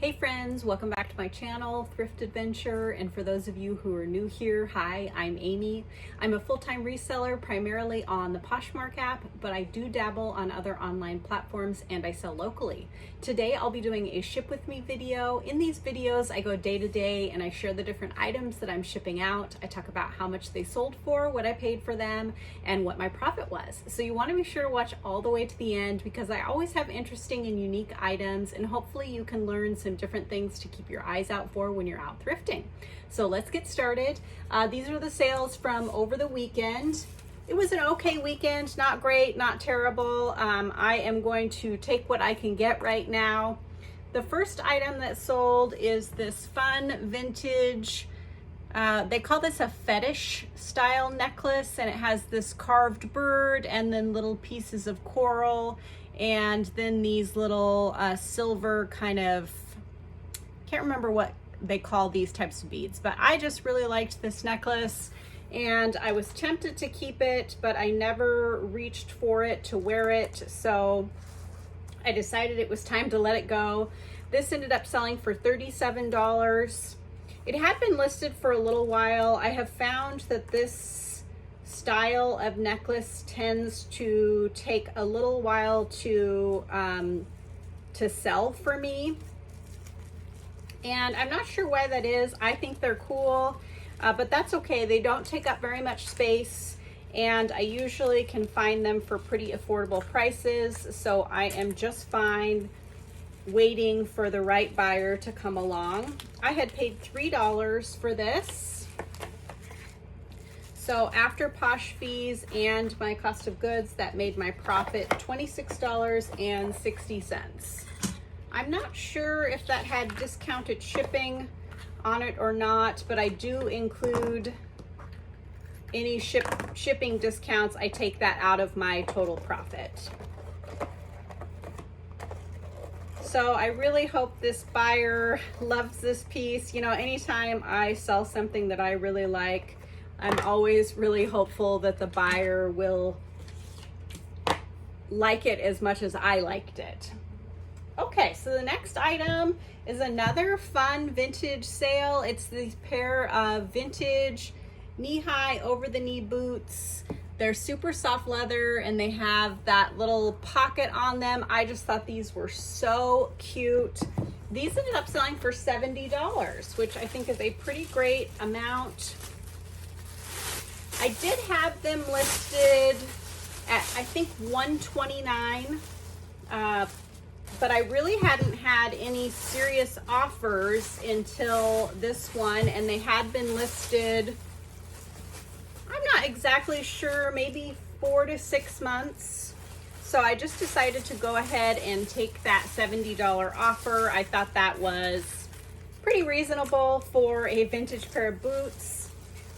Hey friends, welcome back to my channel, Thrift Adventure, and for those of you who are new here, hi, I'm Amy. I'm a full-time reseller primarily on the Poshmark app, but I do dabble on other online platforms and I sell locally. Today I'll be doing a ship with me video. In these videos I go day to day and I share the different items that I'm shipping out. I talk about how much they sold for, what I paid for them, and what my profit was. So you want to be sure to watch all the way to the end because I always have interesting and unique items, and hopefully you can learn some different things to keep your eyes out for when you're out thrifting. So let's get started. These are the sales from over the weekend. It was an okay weekend, not great, not terrible. I am going to take what I can get right now. The first item that sold is this fun vintage, they call this a fetish style necklace, and it has this carved bird and then little pieces of coral and then these little silver kind of, can't remember what they call these types of beads, but I just really liked this necklace and I was tempted to keep it, but I never reached for it to wear it, so I decided it was time to let it go. This ended up selling for $37. It had been listed for a little while. I have found that this style of necklace tends to take a little while to sell for me. And I'm not sure why that is. I think they're cool, but that's okay. They don't take up very much space, and I usually can find them for pretty affordable prices, so I am just fine waiting for the right buyer to come along. I had paid $3 for this. So after Posh fees and my cost of goods, that made my profit $26.60. I'm not sure if that had discounted shipping on it or not, but I do include any shipping discounts. I take that out of my total profit. So I really hope this buyer loves this piece. You know, anytime I sell something that I really like, I'm always really hopeful that the buyer will like it as much as I liked it. Okay, so the next item is another fun vintage sale. It's these pair of vintage knee-high over-the-knee boots. They're super soft leather and they have that little pocket on them. I just thought these were so cute. These ended up selling for $70, which I think is a pretty great amount. I did have them listed at, I think, $129. But I really hadn't had any serious offers until this one, and they had been listed, I'm not exactly sure, maybe 4 to 6 months. So I just decided to go ahead and take that $70 offer. I thought that was pretty reasonable for a vintage pair of boots.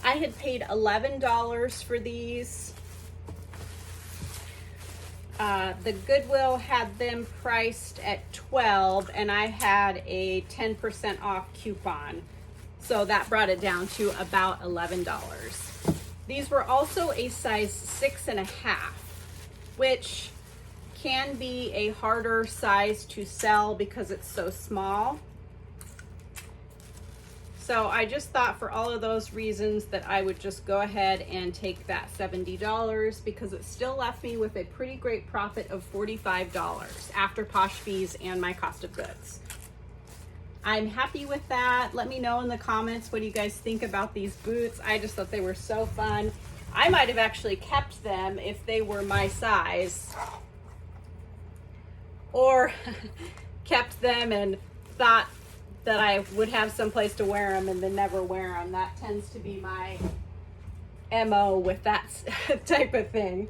I had paid $11 for these. The Goodwill had them priced at $12, and I had a 10% off coupon, so that brought it down to about $11. These were also a size 6.5, which can be a harder size to sell because it's so small. So I just thought for all of those reasons that I would just go ahead and take that $70 because it still left me with a pretty great profit of $45 after Posh fees and my cost of goods. I'm happy with that. Let me know in the comments what do you guys think about these boots. I just thought they were so fun. I might have actually kept them if they were my size, or kept them and thought that I would have some place to wear them and then never wear them. That tends to be my MO with that type of thing.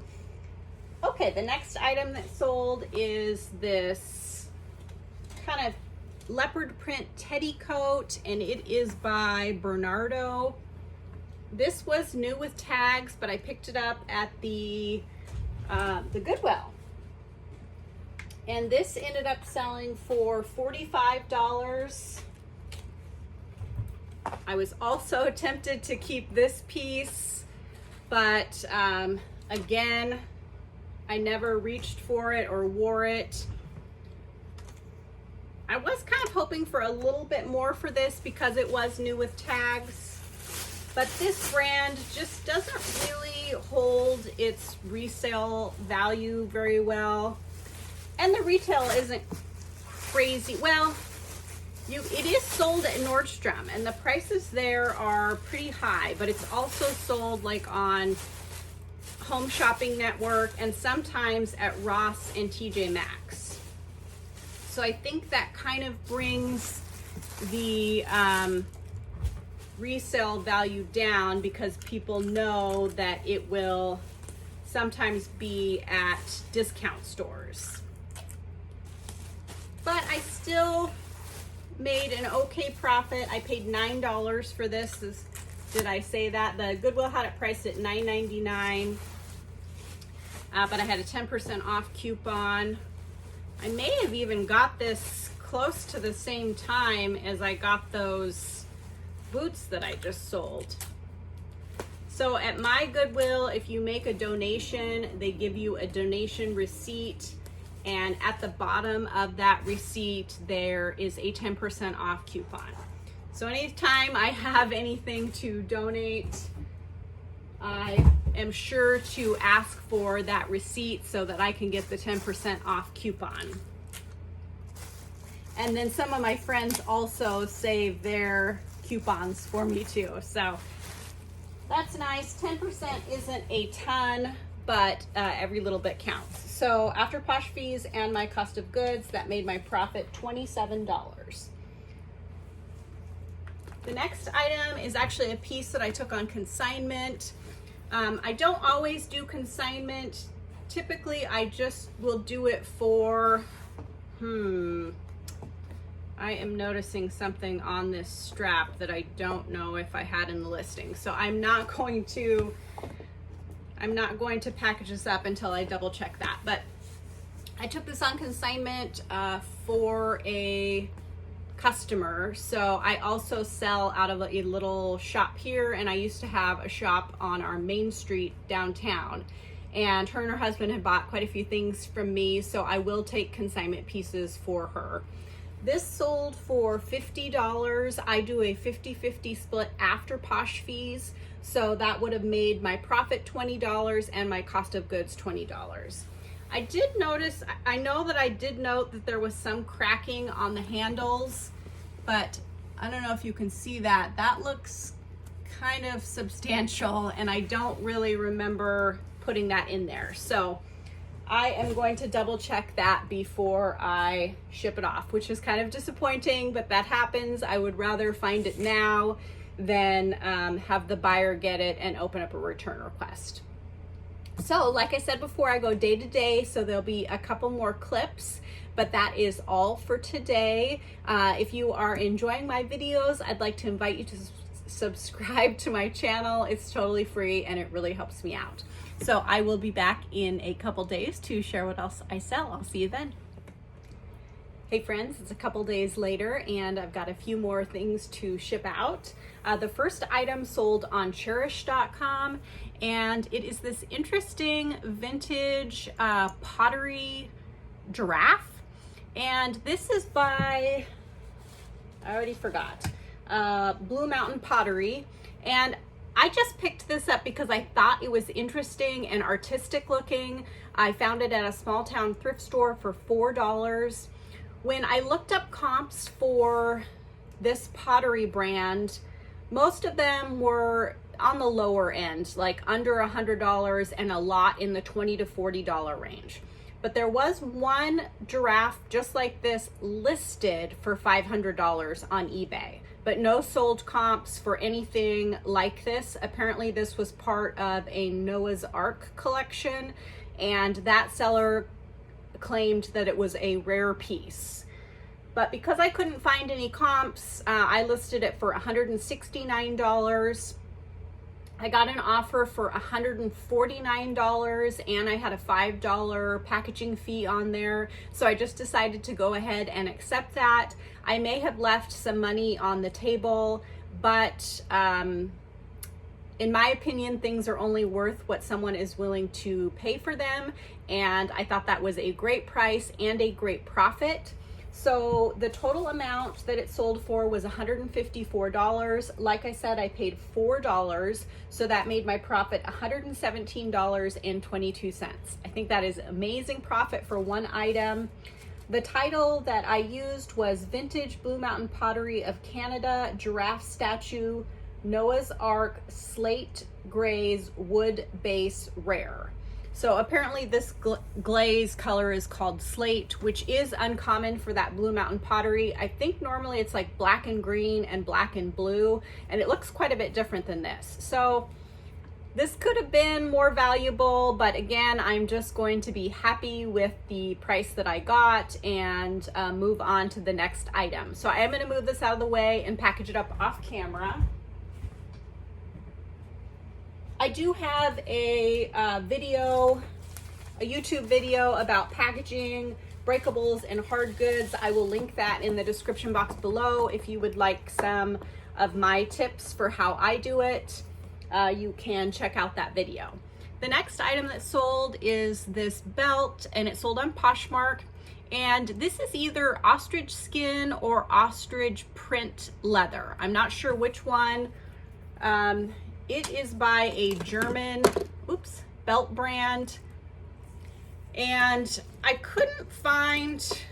Okay, the next item that sold is this kind of leopard print teddy coat, and it is by Bernardo. This was new with tags, but I picked it up at the Goodwill. And this ended up selling for $45. I was also tempted to keep this piece, but again, I never reached for it or wore it. I was kind of hoping for a little bit more for this because it was new with tags, but this brand just doesn't really hold its resale value very well. And the retail isn't crazy. Well, it is sold at Nordstrom and the prices there are pretty high, but it's also sold like on Home Shopping Network and sometimes at Ross and TJ Maxx. So I think that kind of brings the resale value down because people know that it will sometimes be at discount stores. But I still made an okay profit. I paid $9 for this. Did I say that? The Goodwill had it priced at $9.99, but I had a 10% off coupon. I may have even got this close to the same time as I got those boots that I just sold. So at my Goodwill, if you make a donation, they give you a donation receipt, and at the bottom of that receipt there is a 10% off coupon. So anytime I have anything to donate, I am sure to ask for that receipt so that I can get the 10% off coupon. And then some of my friends also save their coupons for me too. So that's nice. 10% isn't a ton, but every little bit counts. So after posh fees and my cost of goods, that made my profit $27. The next item is actually a piece that I took on consignment. I don't always do consignment. Typically, I just will do it for, I am noticing something on this strap that I don't know if I had in the listing. So I'm not going to package this up until I double check that. But I took this on consignment for a customer. So I also sell out of a little shop here, and I used to have a shop on our main street downtown, and her and her husband had bought quite a few things from me, so I will take consignment pieces for her. This sold for $50. I do a 50-50 split after posh fees, so that would have made my profit $20 and my cost of goods $20. I did notice, I know that I did note that there was some cracking on the handles, but I don't know if you can see that. That looks kind of substantial, and I don't really remember putting that in there. So I am going to double check that before I ship it off, which is kind of disappointing, but that happens. I would rather find it now than have the buyer get it and open up a return request. So like I said before, I go day to day, so there'll be a couple more clips, but that is all for today. If you are enjoying my videos, I'd like to invite you to subscribe to my channel. It's totally free and it really helps me out. So I will be back in a couple days to share what else I sell. I'll see you then. Hey friends, it's a couple days later and I've got a few more things to ship out. The first item sold on Chairish.com, and it is this interesting vintage pottery giraffe. And this is by, I already forgot, Blue Mountain Pottery. And I just picked this up because I thought it was interesting and artistic looking. I found it at a small town thrift store for $4. When I looked up comps for this pottery brand, most of them were on the lower end, like under $100, and a lot in the $20 to $40 range. But there was one giraffe just like this listed for $500 on eBay, but no sold comps for anything like this. Apparently this was part of a Noah's Ark collection, and that seller claimed that it was a rare piece. But because I couldn't find any comps, I listed it for $169. I got an offer for $149, and I had a $5 packaging fee on there. So I just decided to go ahead and accept that. I may have left some money on the table, but in my opinion, things are only worth what someone is willing to pay for them. And I thought that was a great price and a great profit. So the total amount that it sold for was $154. Like I said, I paid $4, so that made my profit $117.22. I think that is amazing profit for one item. The title that I used was Vintage Blue Mountain Pottery of Canada Giraffe Statue Noah's Ark Slate Glaze Wood Base Rare. So apparently this glaze color is called slate, which is uncommon for that Blue Mountain pottery. I think normally it's like black and green and black and blue, and it looks quite a bit different than this. So this could have been more valuable, but again, I'm just going to be happy with the price that I got and move on to the next item. So I am going to move this out of the way and package it up off camera. I do have a YouTube video about packaging, breakables, and hard goods. I will link that in the description box below. If you would like some of my tips for how I do it, you can check out that video. The next item that sold is this belt, and it sold on Poshmark. And this is either ostrich skin or ostrich print leather. I'm not sure which one. It is by a German, belt brand. And I couldn't find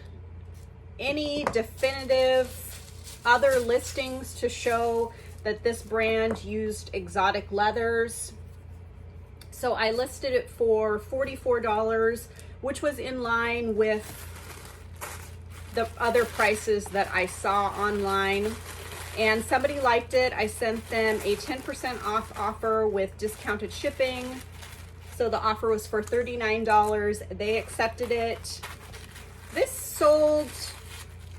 any definitive other listings to show that this brand used exotic leathers. So I listed it for $44, which was in line with the other prices that I saw online. And somebody liked it. I sent them a 10% off offer with discounted shipping. So the offer was for $39. They accepted it. This sold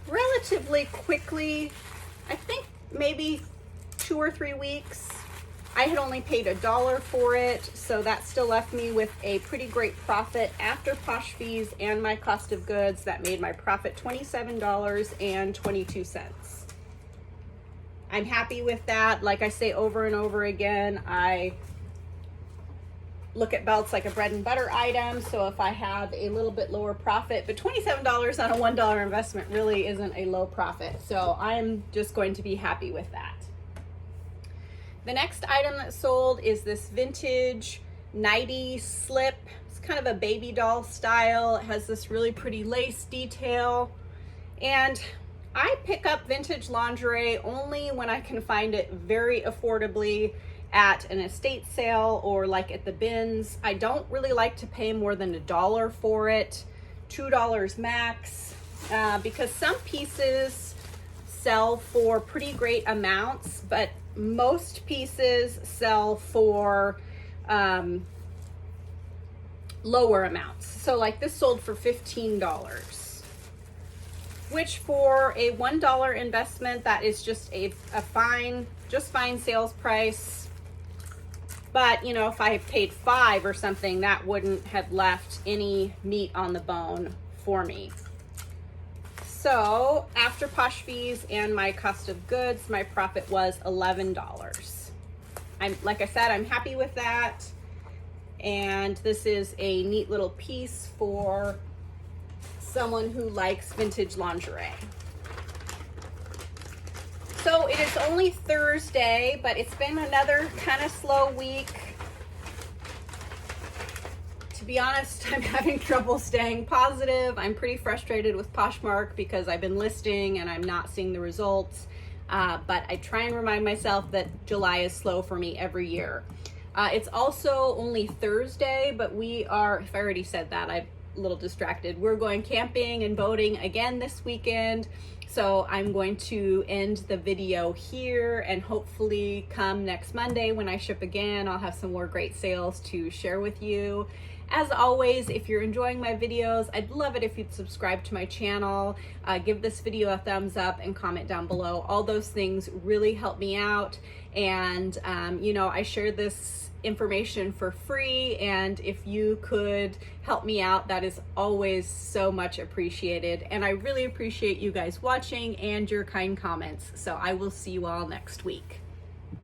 relatively quickly. I think maybe 2 or 3 weeks. I had only paid $1 for it, so that still left me with a pretty great profit after Posh fees and my cost of goods. That made my profit $27.22. I'm happy with that. Like I say over and over again, I look at belts like a bread and butter item. So if I have a little bit lower profit, but $27 on a $1 investment really isn't a low profit. So I'm just going to be happy with that. The next item that sold is this vintage nightie slip. It's kind of a baby doll style. It has this really pretty lace detail. And I pick up vintage lingerie only when I can find it very affordably at an estate sale or like at the bins. I don't really like to pay more than $1 for it, $2 max, because some pieces sell for pretty great amounts, but most pieces sell for lower amounts. So like this sold for $15. Which for a $1 investment, that is just a fine sales price. But you know, if I paid $5 or something, that wouldn't have left any meat on the bone for me. So after Posh fees and my cost of goods, my profit was $11. Like I said, I'm happy with that. And this is a neat little piece for someone who likes vintage lingerie. So it is only Thursday, but it's been another kind of slow week. To be honest, I'm having trouble staying positive. I'm pretty frustrated with Poshmark because I've been listing and I'm not seeing the results. But I try and remind myself that July is slow for me every year. It's also only Thursday, but we are, if I already said that, I'm a little distracted. We're going camping and boating again this weekend. So I'm going to end the video here, and hopefully come next Monday when I ship again, I'll have some more great sales to share with you. As always, if you're enjoying my videos, I'd love it if you'd subscribe to my channel, give this video a thumbs up, and comment down below. All those things really help me out. And you know, I share this information for free, and if you could help me out, that is always so much appreciated. And I really appreciate you guys watching and your kind comments. So I will see you all next week.